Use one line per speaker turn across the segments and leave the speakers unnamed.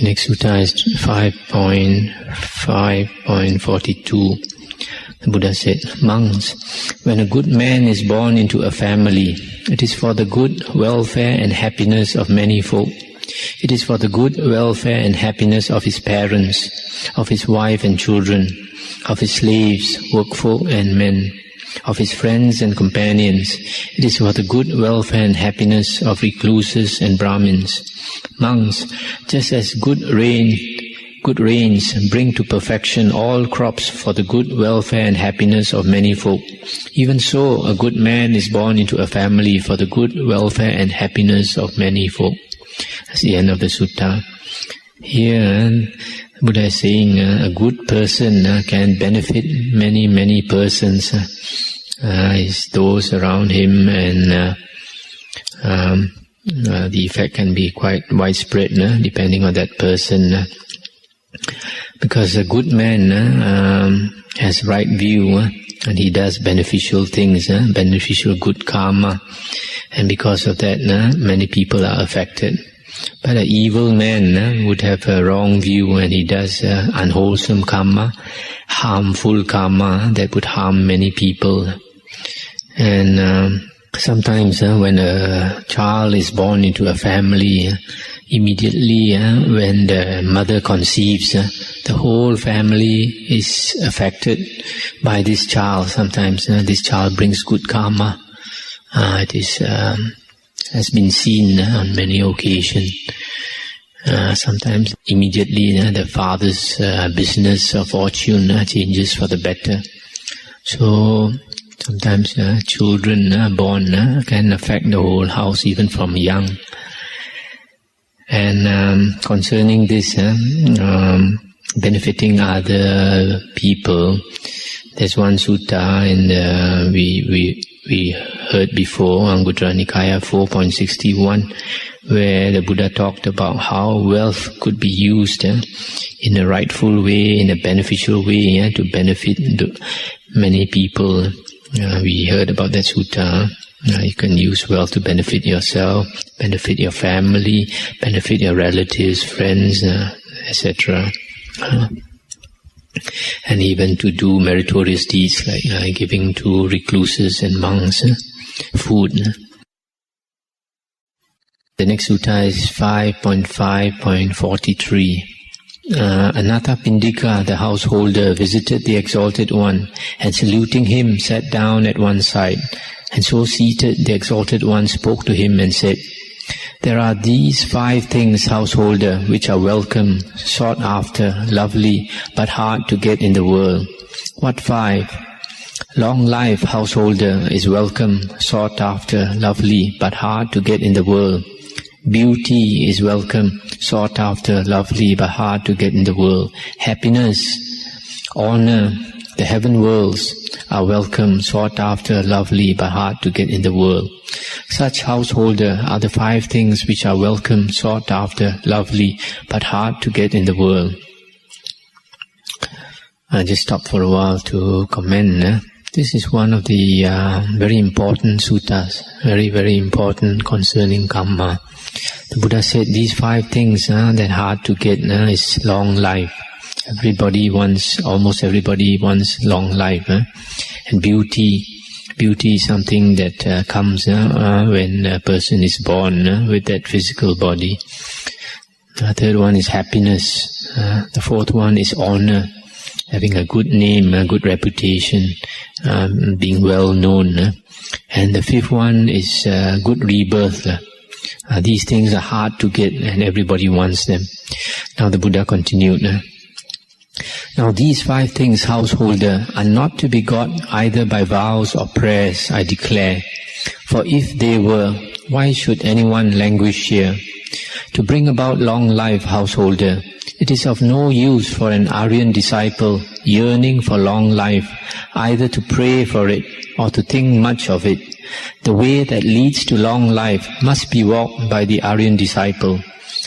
Next sutta is 5.5.42. The Buddha said, "Monks, when a good man is born into a family, it is for the good welfare and happiness of many folk. It is for the good welfare and happiness of his parents, of his wife and children, of his slaves, workfolk and men, of his friends and companions. It is for the good welfare and happiness of recluses and Brahmins. Monks, just as good rains bring to perfection all crops for the good welfare and happiness of many folk, even so a good man is born into a family for the good welfare and happiness of many folk." That's the end of the sutta. Here, Buddha is saying a good person can benefit many persons, those around him, and the effect can be quite widespread, depending on that person. Because a good man has right view, and he does beneficial things, beneficial good karma, and because of that, many people are affected. But an evil man would have a wrong view, and he does unwholesome karma, harmful karma that would harm many people. And sometimes when a child is born into a family, immediately when the mother conceives, the whole family is affected by this child. Sometimes this child brings good karma. It is has been seen on many occasions. Sometimes immediately the father's business or fortune changes for the better. So sometimes children born can affect the whole house even from young. And concerning this, benefiting other people, there's one sutta and we heard before, Anguttara Nikaya 4.61, where the Buddha talked about how wealth could be used in a rightful way, in a beneficial way, to benefit many people. We heard about that sutta. You can use wealth to benefit yourself, benefit your family, benefit your relatives, friends, etc. And even to do meritorious deeds like giving to recluses and monks food. The next sutta is 5.5.43. Anathapindika, the householder, visited the Exalted One, and saluting him, sat down at one side. And so seated, the Exalted One spoke to him and said, "There are these 5 things, householder, which are welcome, sought after, lovely, but hard to get in the world." "What 5? "Long life, householder, is welcome, sought after, lovely, but hard to get in the world. Beauty is welcome, sought after, lovely, but hard to get in the world. Happiness, honor, the heaven worlds are welcome, sought after, lovely, but hard to get in the world. Such, householder, are the 5 things which are welcome, sought after, lovely, but hard to get in the world." I just stop for a while to comment. This is one of the very important suttas, very important concerning karma. The Buddha said these 5 things that hard to get is long life. Almost everybody wants long life. And beauty is something that comes when a person is born with that physical body. The third one is happiness. The fourth one is honor, having a good name, a good reputation, being well known. And the fifth one is good rebirth. These things are hard to get and everybody wants them. Now the Buddha continued. "Now these 5 things, householder, are not to be got either by vows or prayers, I declare. For if they were, why should anyone languish here? To bring about long life, householder, it is of no use for an Aryan disciple yearning for long life, either to pray for it or to think much of it. The way that leads to long life must be walked by the Aryan disciple,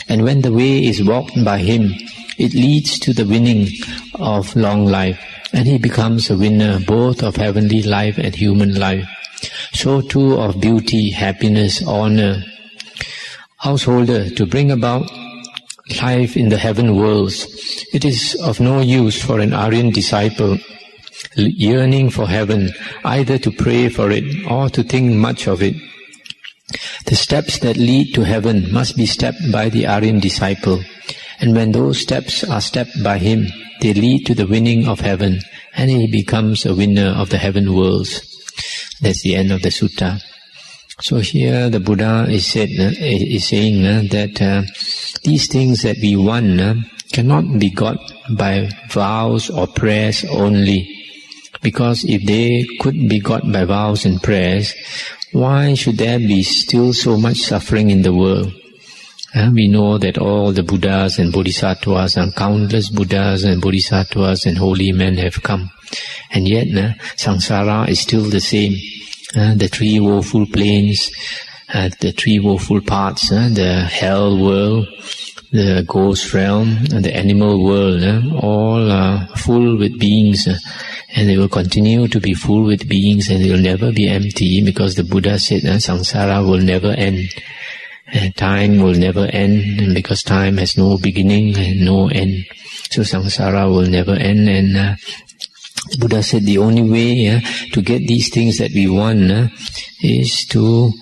and when the way is walked by him, it leads to the winning of long life, and he becomes a winner both of heavenly life and human life. So too of beauty, happiness, honor. Householder, to bring about life in the heaven worlds. It is of no use for an Aryan disciple yearning for heaven either to pray for it or to think much of it. The steps that lead to heaven must be stepped by the Aryan disciple, and when those steps are stepped by him, they lead to the winning of heaven, and he becomes a winner of the heaven worlds. That's the end of the sutta. So here the Buddha is saying that these things that we want cannot be got by vows or prayers only. Because if they could be got by vows and prayers, why should there be still so much suffering in the world? We know that all the Buddhas and Bodhisattvas and countless Buddhas and Bodhisattvas and holy men have come. And yet, samsara is still the same. The three woeful planes, the three woeful paths, the hell world, the ghost realm, and the animal world, all are full with beings. And they will continue to be full with beings, and they will never be empty, because the Buddha said samsara will never end. Time will never end, and because time has no beginning and no end. So samsara will never end, and the Buddha said the only way to get these things that we want is to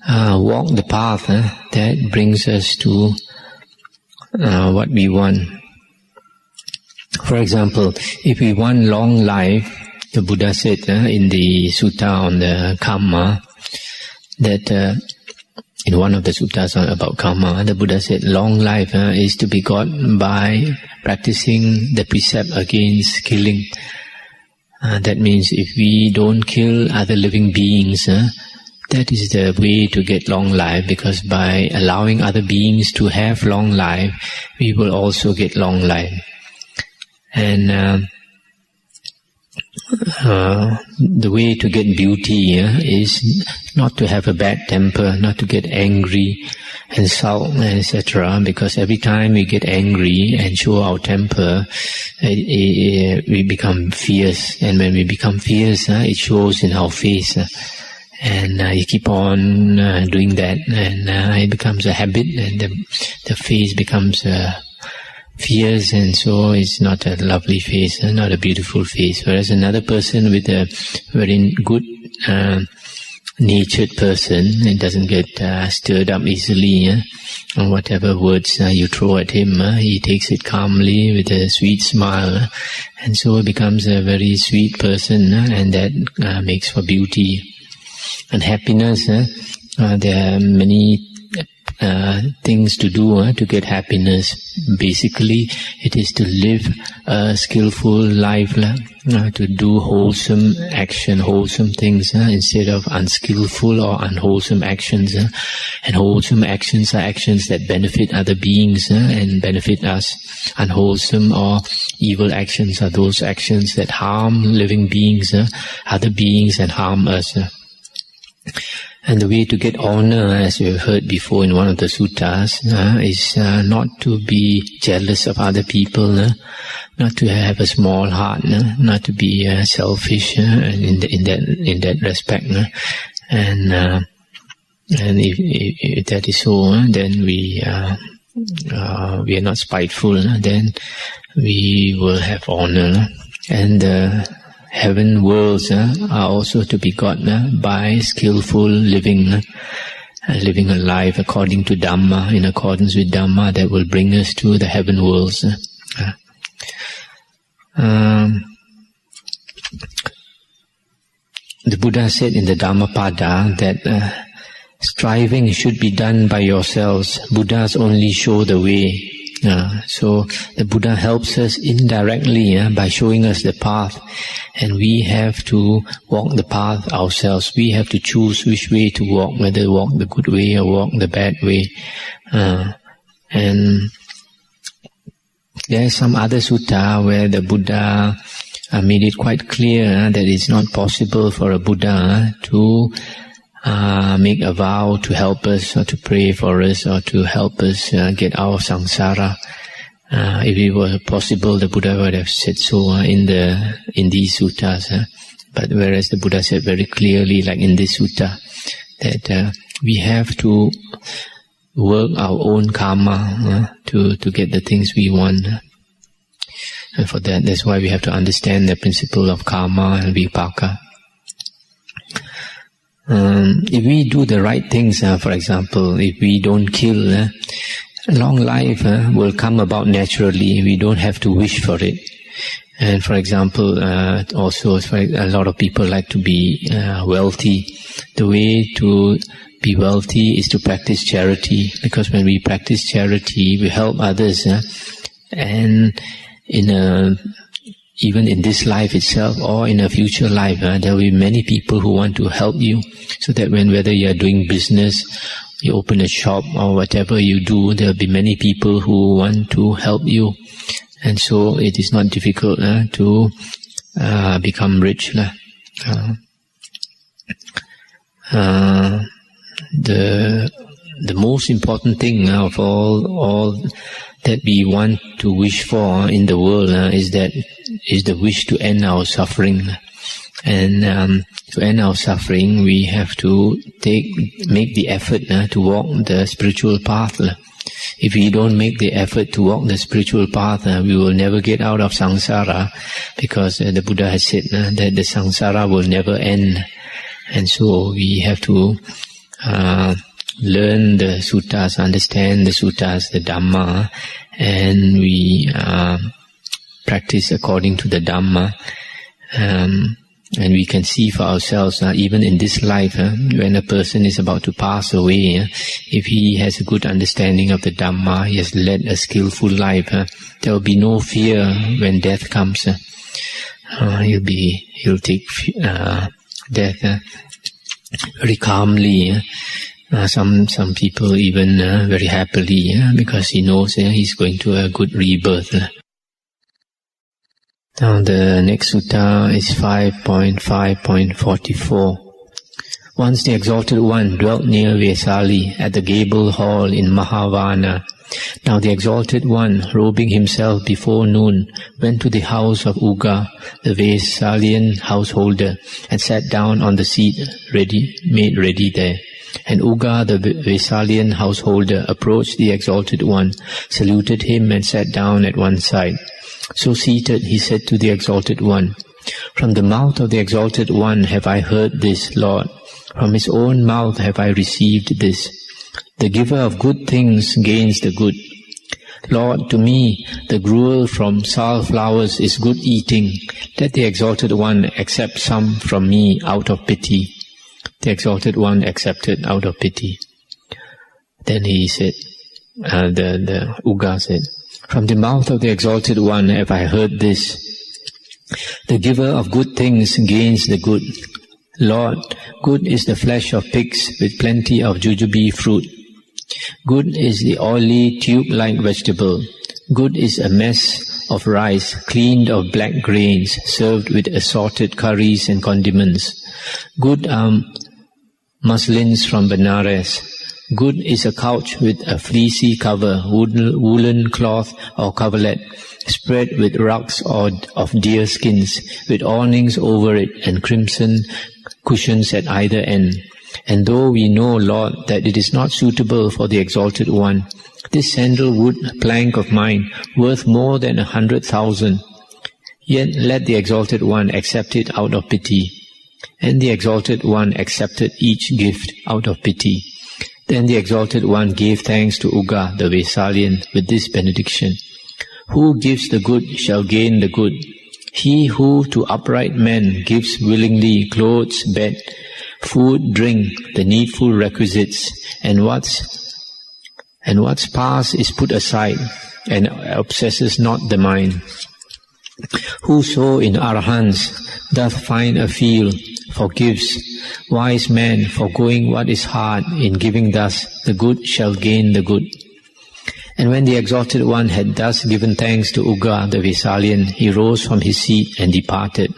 walk the path that brings us to what we want. For example, if we want long life, the Buddha said in the sutta on the karma, that in one of the suttas about karma, the Buddha said long life is to be got by practicing the precept against killing. That means if we don't kill other living beings, that is the way to get long life, because by allowing other beings to have long life, we will also get long life. And the way to get beauty is not to have a bad temper, not to get angry and sulk, etc. Because every time we get angry and show our temper, we become fierce. And when we become fierce, it shows in our face. And you keep on doing that, and it becomes a habit, and the face becomes fierce, and so it's not a lovely face, not a beautiful face. Whereas another person with a very good natured person, it doesn't get stirred up easily, and whatever words you throw at him, he takes it calmly with a sweet smile, and so it becomes a very sweet person, and that makes for beauty and happiness. There are many things to do to get happiness. Basically, it is to live a skillful life, to do wholesome action, wholesome things, instead of unskillful or unwholesome actions. And wholesome actions are actions that benefit other beings and benefit us. Unwholesome or evil actions are those actions that harm living beings, other beings, and harm us. And the way to get honor, as we have heard before in one of the suttas, is not to be jealous of other people, not to have a small heart, not to be selfish in that respect. And if that is so, then we are not spiteful. Then we will have honor, and heaven worlds are also to be got by skillful living, living a life according to Dhamma, in accordance with Dhamma, that will bring us to the heaven worlds. The Buddha said in the Dhammapada that striving should be done by yourselves. Buddhas only show the way. So the Buddha helps us indirectly by showing us the path, and we have to walk the path ourselves. We have to choose which way to walk, whether walk the good way or walk the bad way. And there is some other sutta where the Buddha made it quite clear that it's not possible for a Buddha to make a vow to help us, or to pray for us, or to help us get out of samsara. If it were possible, the Buddha would have said so in these suttas. But whereas the Buddha said very clearly, like in this sutta, that we have to work our own karma to get the things we want. And for that's why we have to understand the principle of karma and vipaka. If we do the right things, for example, if we don't kill, long life will come about naturally. We don't have to wish for it. And for example, also a lot of people like to be wealthy. The way to be wealthy is to practice charity, because when we practice charity, we help others, and even in this life itself or in a future life, there will be many people who want to help you, so that whether you are doing business, you open a shop or whatever you do, there will be many people who want to help you. And so it is not difficult to become rich. The most important thing of all that we want to wish for in the world is the wish to end our suffering. And to end our suffering, we have to make the effort to walk the spiritual path. If we don't make the effort to walk the spiritual path, we will never get out of samsara, because the Buddha has said that the samsara will never end. And so we have to learn the suttas, understand the suttas, the Dhamma, and we practice according to the Dhamma. And we can see for ourselves, even in this life, when a person is about to pass away, if he has a good understanding of the Dhamma, he has led a skillful life, there will be no fear when death comes. He'll take death very calmly. Some people even very happily, because he knows he's going to a good rebirth. Now the next sutta is 5.5.44. Once the Exalted One dwelt near Vesali at the Gable Hall in Mahavana. Now the Exalted One, robing himself before noon, went to the house of Uga, the Vesalian householder, and sat down on the seat made ready there. And Uga, the Vesalian householder, approached the Exalted One, saluted him, and sat down at one side. So seated, he said to the Exalted One, "From the mouth of the Exalted One have I heard this, Lord. From his own mouth have I received this. The giver of good things gains the good. Lord, to me, the gruel from sal flowers is good eating. Let the Exalted One accept some from me out of pity." The Exalted One accepted out of pity. Then he said, the Uga said, "From the mouth of the Exalted One have I heard this. The giver of good things gains the good. Lord, good is the flesh of pigs with plenty of jujube fruit. Good is the oily tube-like vegetable. Good is a mess of rice cleaned of black grains, served with assorted curries and condiments. Good are muslins from Benares. Good is a couch with a fleecy cover, woolen cloth or coverlet, spread with rugs of deer skins, with awnings over it and crimson cushions at either end. And though we know, Lord, that it is not suitable for the Exalted One, this sandalwood plank of mine, worth more than 100,000, yet let the Exalted One accept it out of pity." And the Exalted One accepted each gift out of pity. Then the Exalted One gave thanks to Uga, the Vesalian, with this benediction: "Who gives the good shall gain the good. He who to upright men gives willingly clothes, bed, food, drink, the needful requisites, and what's past is put aside, and obsesses not the mind. Whoso in Arahants doth find a field, forgives, wise man, foregoing what is hard, in giving thus, the good shall gain the good." And when the Exalted One had thus given thanks to Uga the Vesalian, he rose from his seat and departed.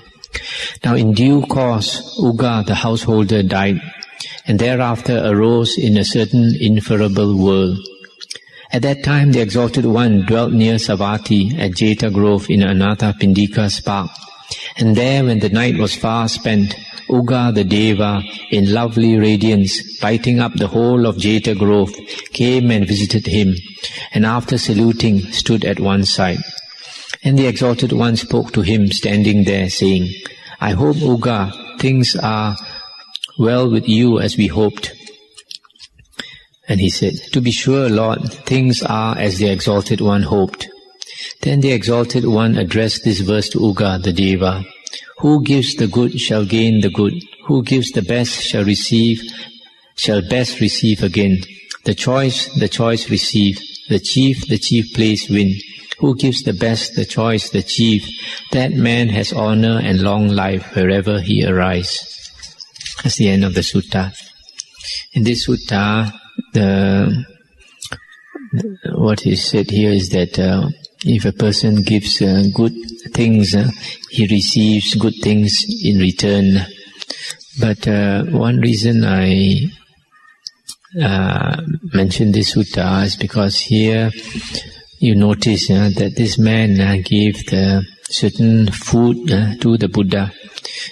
Now in due course, Uga the householder died, and thereafter arose in a certain ineffable world. At that time the Exalted One dwelt near Savatthi at Jeta Grove in Anathapindika's park, And there, when the night was far spent, Ugga the Deva, in lovely radiance, lighting up the whole of Jeta Grove, came and visited him, and after saluting, stood at one side. And the Exalted One spoke to him, standing there, saying, I hope, Ugga, things are well with you as we hoped. And he said, To be sure, Lord, things are as the Exalted One hoped. Then the Exalted One addressed this verse to Ugga the Deva, Who gives the good shall gain the good. Who gives the best shall best receive again. The choice receive. The chief place win. Who gives the best, the choice, the chief, that man has honor and long life wherever he arrives. That's the end of the sutta. In this sutta, what is said here is that if a person gives good things, he receives good things in return. But one reason I mention this sutta is because here you notice that this man gave certain food to the Buddha,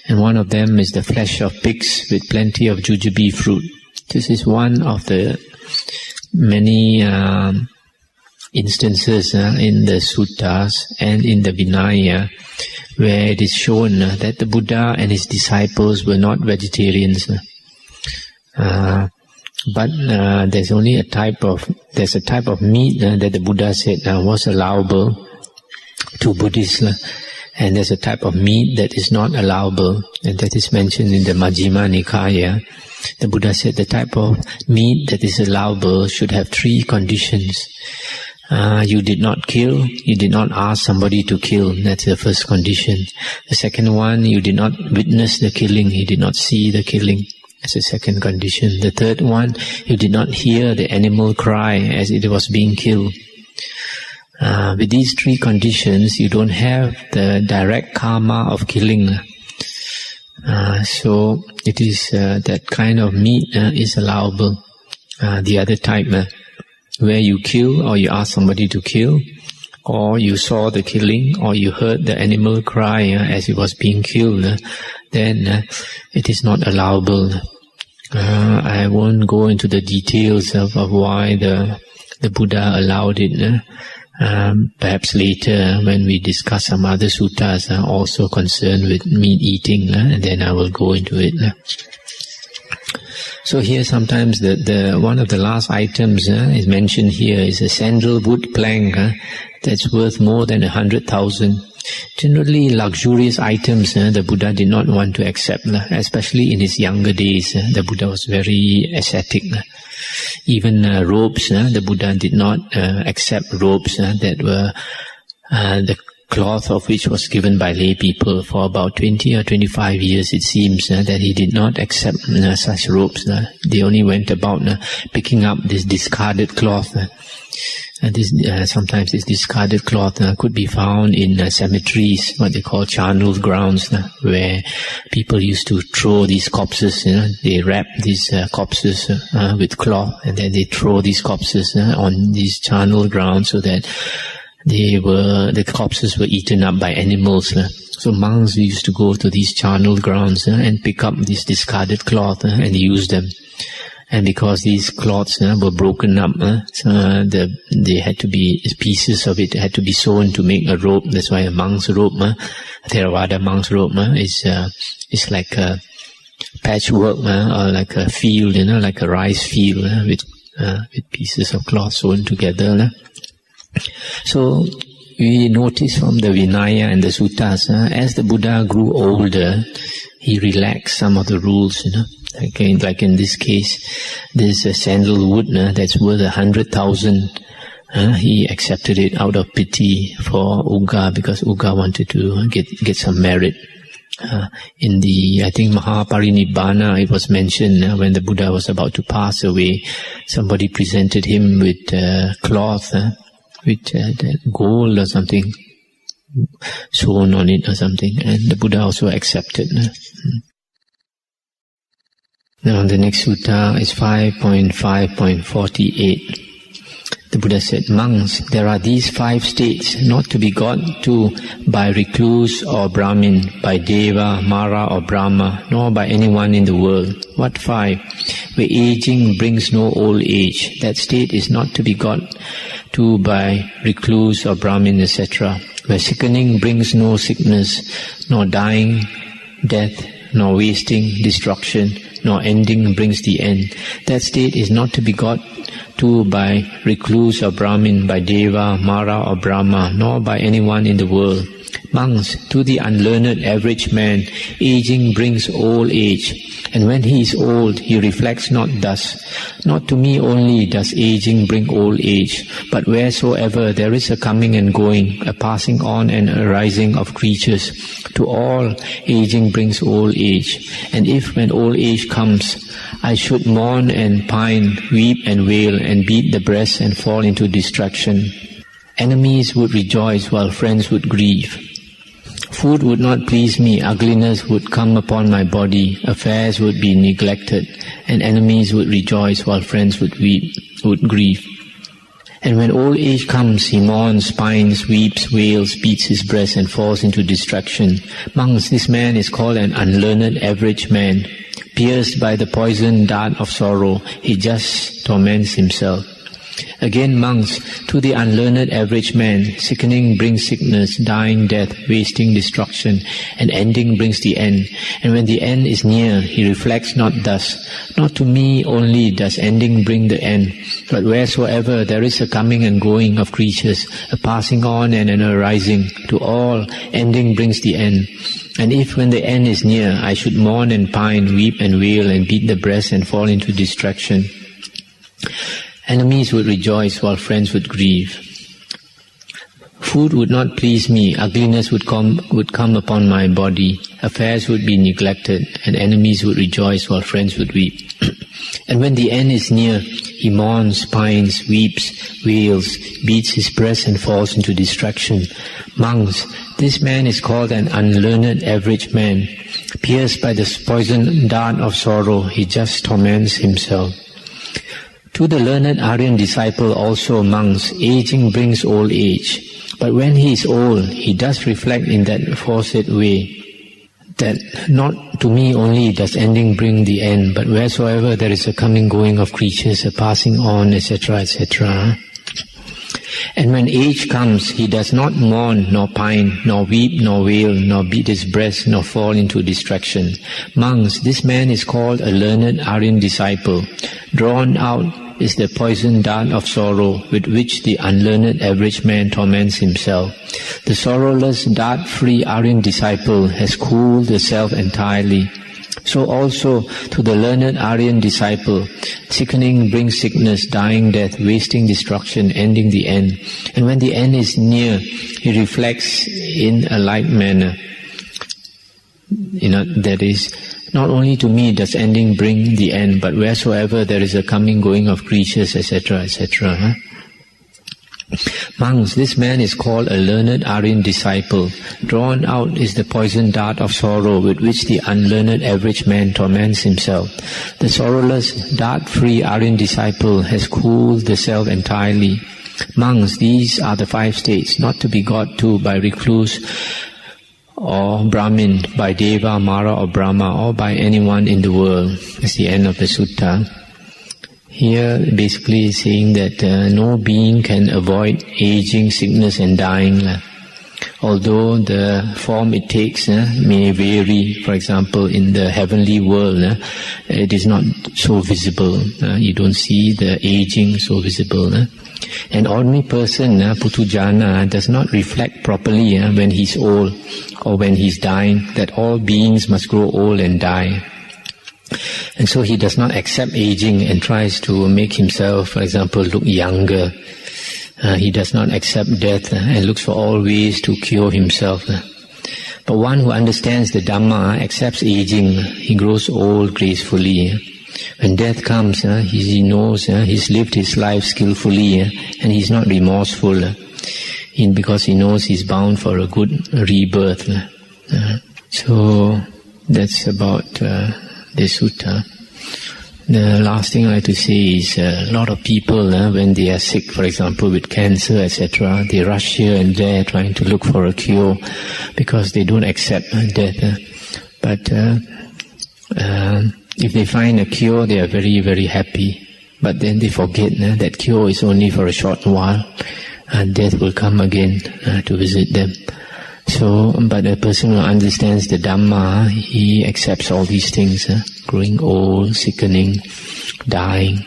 and one of them is the flesh of pigs with plenty of jujube fruit. This is one of the many instances in the suttas and in the Vinaya where it is shown that the Buddha and his disciples were not vegetarians. But there's a type of meat that the Buddha said was allowable to Buddhists, and there's a type of meat that is not allowable, and that is mentioned in the Majjhima Nikaya. The Buddha said the type of meat that is allowable should have 3 conditions. You did not kill, you did not ask somebody to kill, that's the first condition. The second one, you did not witness the killing, you did not see the killing. That's the second condition. The third one, you did not hear the animal cry as it was being killed. With these 3 conditions, you don't have the direct karma of killing. So it is that kind of meat is allowable. The other type, where you kill or you ask somebody to kill, or you saw the killing, or you heard the animal cry as it was being killed, then it is not allowable. I won't go into the details of why the Buddha allowed it. Perhaps later when we discuss some other suttas also concerned with meat eating, and then I will go into it. So here sometimes the one of the last items is mentioned here is a sandalwood plank that's worth more than 100,000. Generally, luxurious items the Buddha did not want to accept, especially in his younger days. The Buddha was very ascetic. Even robes, the Buddha did not accept robes that were the cloth of which was given by lay people. For about 20 or 25 years, it seems that he did not accept such robes. They only went about picking up this discarded cloth. Sometimes this discarded cloth could be found in cemeteries, what they call charnel grounds, where people used to throw these corpses. They wrap these corpses with cloth, and then they throw these corpses on these charnel grounds so that the corpses were eaten up by animals. So monks used to go to these charnel grounds and pick up this discarded cloth and use them. And because these cloths were broken up, they had to be, pieces of it had to be sewn to make a robe. That's why a monk's robe, a Theravada monk's robe, is like a patchwork, or like a field, like a rice field with pieces of cloth sewn together. So we notice from the Vinaya and the Suttas, as the Buddha grew older, he relaxed some of the rules, Again, like in this case, there's a sandalwood that's worth 100,000. He accepted it out of pity for Ugga, because Ugga wanted to get some merit. In the, I think, Mahaparinibbana, it was mentioned when the Buddha was about to pass away, somebody presented him with cloth with gold or something sewn on it or something, and the Buddha also accepted. Now the next sutta is 5.5.48. The Buddha said, monks, there are these 5 states not to be got to by recluse or Brahmin, by Deva, Mara or Brahma, nor by anyone in the world. What 5? Where aging brings no old age. That state is not to be got to by recluse or Brahmin, etc. Where sickening brings no sickness, nor dying, death, nor wasting, destruction, nor ending brings the end. That state is not to be got to by recluse or Brahmin, by Deva, Mara or Brahma, nor by anyone in the world. Monks, to the unlearned average man, aging brings old age, and when he is old, he reflects not thus. Not to me only does aging bring old age, but wheresoever there is a coming and going, a passing on and a rising of creatures, to all aging brings old age. And if when old age comes, I should mourn and pine, weep and wail, and beat the breast and fall into distraction, enemies would rejoice while friends would grieve. Food would not please me, ugliness would come upon my body, affairs would be neglected, and enemies would rejoice while friends would grieve. And when old age comes, he mourns, pines, weeps, wails, beats his breast, and falls into distraction. Monks, this man is called an unlearned average man. Pierced by the poison dart of sorrow, he just torments himself. Again, monks, to the unlearned average man, sickening brings sickness, dying death, wasting destruction, and ending brings the end. And when the end is near, he reflects not thus. Not to me only does ending bring the end, but wheresoever there is a coming and going of creatures, a passing on and an arising, to all ending brings the end. And if when the end is near, I should mourn and pine, weep and wail, and beat the breast and fall into distraction, enemies would rejoice while friends would grieve. Food would not please me, ugliness would come upon my body, affairs would be neglected, and enemies would rejoice while friends would weep. And when the end is near, he mourns, pines, weeps, wails, beats his breast and falls into distraction. Monks, this man is called an unlearned average man. Pierced by the poison dart of sorrow, he just torments himself. To the learned Aryan disciple also, monks, aging brings old age. But when he is old, he does reflect in that aforesaid way, that not to me only does ending bring the end, but wheresoever there is a coming going of creatures, a passing on, etc., etc. And when age comes, he does not mourn, nor pine, nor weep, nor wail, nor beat his breast, nor fall into distraction. Monks, this man is called a learned Aryan disciple. Drawn out is the poison dart of sorrow with which the unlearned average man torments himself. The sorrowless, dart-free Aryan disciple has cooled the self entirely. So also to the learned Aryan disciple, sickening brings sickness, dying death, wasting destruction, ending the end. And when the end is near, he reflects in a like manner. That is, not only to me does ending bring the end, but wheresoever there is a coming going of creatures, etc., etc. Monks, this man is called a learned Aryan disciple. Drawn out is the poison dart of sorrow with which the unlearned average man torments himself. The sorrowless, dart-free Aryan disciple has cooled the self entirely. Monks, these are the 5 states not to be got to by recluse or Brahmin, by Deva, Mara or Brahma, or by anyone in the world. That's the end of the sutta. Here basically is saying that no being can avoid aging, sickness and dying. Although the form it takes may vary. For example, in the heavenly world, it is not so visible. You don't see the aging so visible. An ordinary person, Putujana, does not reflect properly when he's old or when he's dying, that all beings must grow old and die. And so he does not accept aging and tries to make himself, for example, look younger. He does not accept death and looks for all ways to cure himself. But one who understands the Dhamma accepts aging. He grows old gracefully. When death comes, he knows he's lived his life skillfully and he's not remorseful because he knows he's bound for a good rebirth. So that's about this sutta. The last thing I like to say is a lot of people, when they are sick, for example, with cancer, etc., they rush here and there trying to look for a cure because they don't accept death. But if they find a cure, they are very, very happy. But then they forget that cure is only for a short while, and death will come again to visit them. So, but a person who understands the Dhamma, he accepts all these things, growing old, sickening, dying.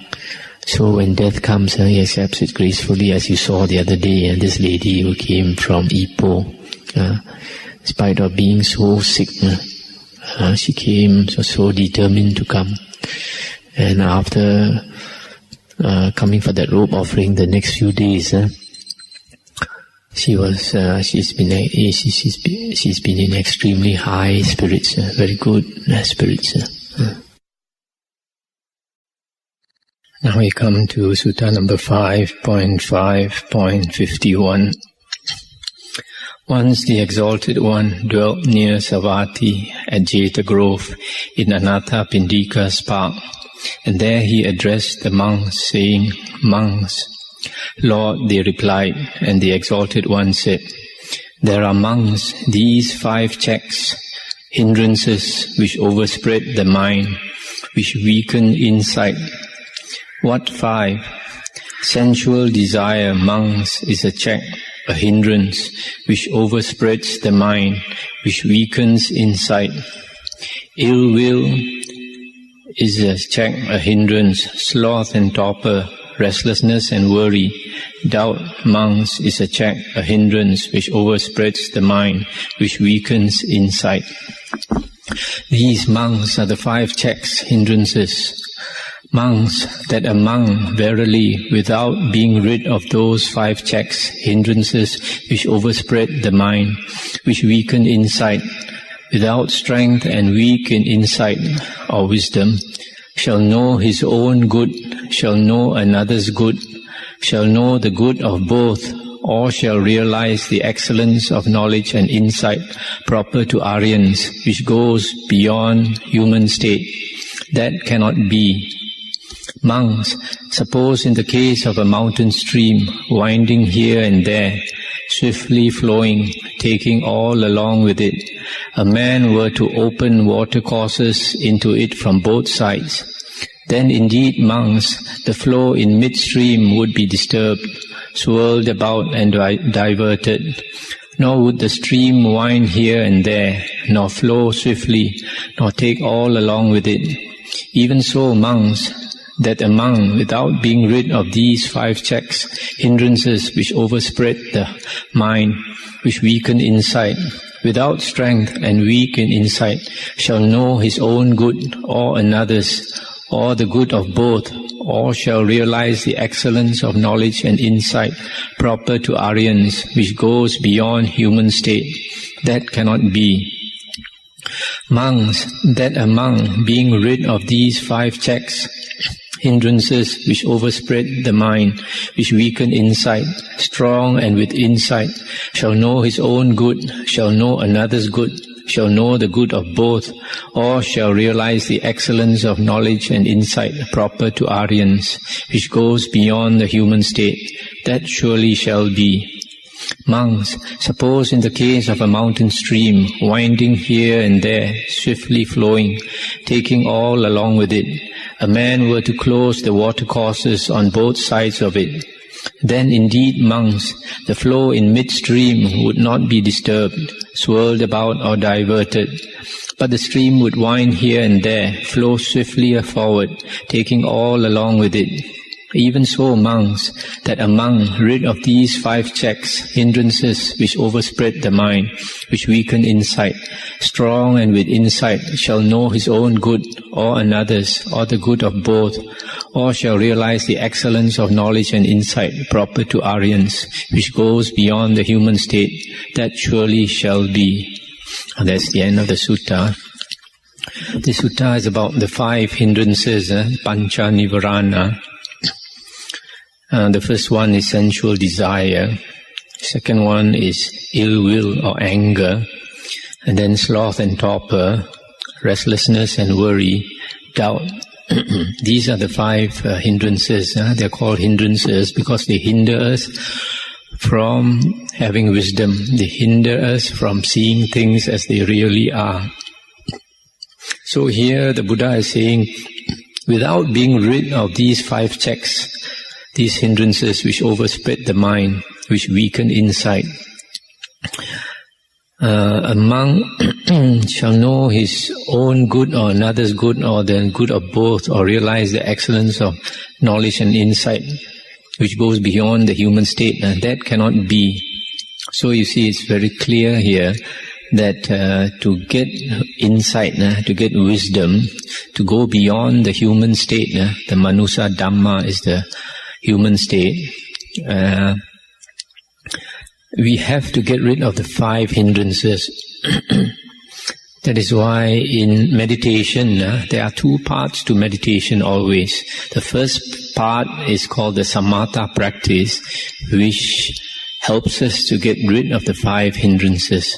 So when death comes, he accepts it gracefully, as you saw the other day, this lady who came from Ipoh, in spite of being so sick, she came so determined to come. And after coming for that robe offering, the next few days, she's been in extremely high spirits, very good spirits. Now we come to Sutta number 5.5.51. Once the Exalted One dwelt near Savatthi at Jeta Grove in Anathapindika's park, and there he addressed the monks, saying, "Monks." "Lord," they replied, and the Exalted One said, "There are amongst these 5 checks, hindrances which overspread the mind, which weaken insight." "What 5? Sensual desire, monks, is a check, a hindrance, which overspreads the mind, which weakens insight. Ill will is a check, a hindrance, sloth and torpor, restlessness and worry. Doubt, monks, is a check, a hindrance, which overspreads the mind, which weakens insight." These monks are the 5 checks, hindrances. Monks, that a monk, verily, without being rid of those 5 checks, hindrances, which overspread the mind, which weaken insight, without strength and weak in insight or wisdom, shall know his own good, shall know another's good, shall know the good of both, or shall realize the excellence of knowledge and insight proper to Aryans, which goes beyond human state. That cannot be. Monks, suppose in the case of a mountain stream, winding here and there, swiftly flowing, taking all along with it, a man were to open watercourses into it from both sides. Then indeed, monks, the flow in midstream would be disturbed, swirled about and diverted. Nor would the stream wind here and there, nor flow swiftly, nor take all along with it. Even so, monks, that a monk, without being rid of these 5 checks, hindrances which overspread the mind, which weaken insight, without strength and weak in insight, shall know his own good or another's, or the good of both, or shall realize the excellence of knowledge and insight proper to Aryans, which goes beyond human state. That cannot be. Monks, that a monk, being rid of these 5 checks, hindrances which overspread the mind, which weaken insight, strong and with insight, shall know his own good, shall know another's good, shall know the good of both, or shall realize the excellence of knowledge and insight proper to Aryans, which goes beyond the human state. That surely shall be. Monks, suppose in the case of a mountain stream, winding here and there, swiftly flowing, taking all along with it, a man were to close the watercourses on both sides of it. Then indeed, monks, the flow in midstream would not be disturbed, swirled about or diverted, but the stream would wind here and there, flow swiftly forward, taking all along with it. Even so, monks, that a monk, rid of these 5 checks, hindrances which overspread the mind, which weaken insight, strong and with insight, shall know his own good or another's, or the good of both, or shall realize the excellence of knowledge and insight proper to Aryans, which goes beyond the human state. That surely shall be. And that's the end of the sutta. The sutta is about the 5 hindrances, pancha nivarana. The first one is sensual desire. Second one is ill will or anger. And then sloth and torpor, restlessness and worry, doubt, these are the 5 hindrances. They're called hindrances because they hinder us from having wisdom. They hinder us from seeing things as they really are. So here the Buddha is saying, without being rid of these 5 checks, these hindrances which overspread the mind, which weaken insight, a monk shall know his own good or another's good or the good of both, or realize the excellence of knowledge and insight which goes beyond the human state, and that cannot be. So you see, it's very clear here that to get insight, to get wisdom, to go beyond the human state, the manusa dhamma is the human state, we have to get rid of the 5 hindrances. That is why in meditation, there are 2 parts to meditation always. The first part is called the samatha practice, which helps us to get rid of the 5 hindrances.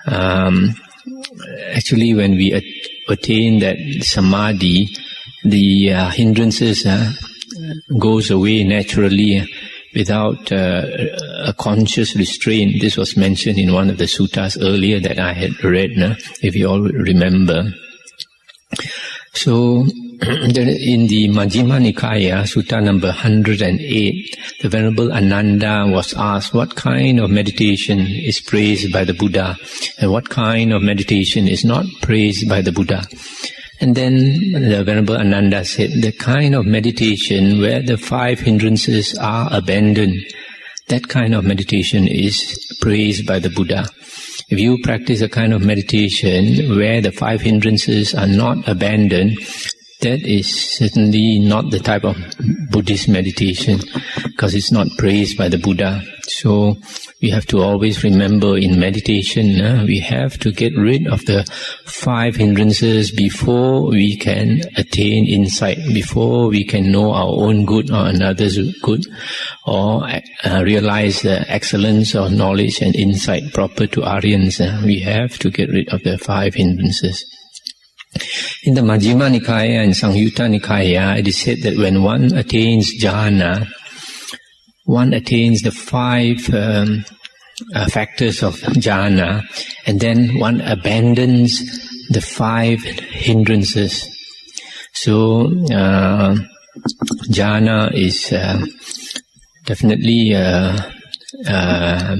Actually, when we attain that samadhi, the hindrances goes away naturally without a conscious restraint. This was mentioned in one of the suttas earlier that I had read, if you all remember. So, in the Majjhima Nikaya, Sutta number 108, the Venerable Ananda was asked what kind of meditation is praised by the Buddha and what kind of meditation is not praised by the Buddha. And then the Venerable Ananda said, the kind of meditation where the 5 hindrances are abandoned, that kind of meditation is praised by the Buddha. If you practice a kind of meditation where the 5 hindrances are not abandoned, that is certainly not the type of Buddhist meditation, because it's not praised by the Buddha. So we have to always remember in meditation, we have to get rid of the 5 hindrances before we can attain insight, before we can know our own good or another's good, or realize the excellence of knowledge and insight proper to Aryans. We have to get rid of the 5 hindrances. In the Majjhima Nikaya and Sanghutta Nikaya, it is said that when one attains jhana, one attains the 5 factors of jhana, and then one abandons the 5 hindrances. So, jhana is definitely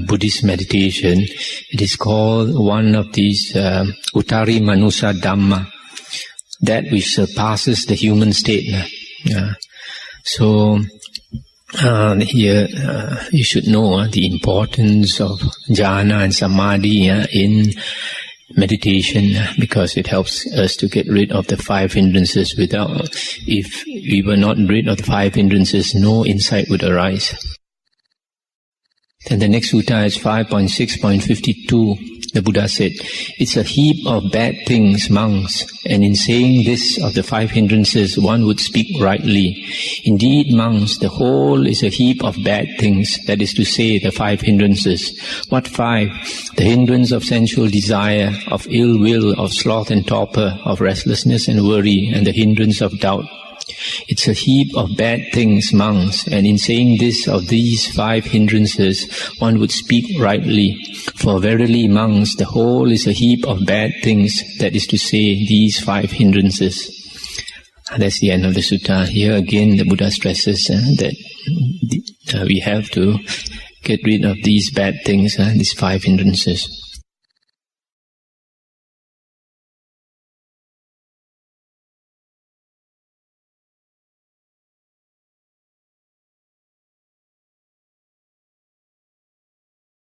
Buddhist meditation. It is called one of these Uttari Manusa Dhamma, that which surpasses the human state. So here you should know the importance of jhana and samadhi in meditation, because it helps us to get rid of the 5 hindrances. If we were not rid of the 5 hindrances, no insight would arise. Then the next sutta is 5.6.52. The Buddha said, it's a heap of bad things, monks, and in saying this of the 5 hindrances, one would speak rightly. Indeed, monks, the whole is a heap of bad things, that is to say, the 5 hindrances. What 5? The hindrance of sensual desire, of ill will, of sloth and torpor, of restlessness and worry, and the hindrance of doubt. It's a heap of bad things, monks, and in saying this of these 5 hindrances, one would speak rightly. For verily, monks, the whole is a heap of bad things, that is to say, these 5 hindrances. That's the end of the sutta. Here again the Buddha stresses that we have to get rid of these bad things, these 5 hindrances.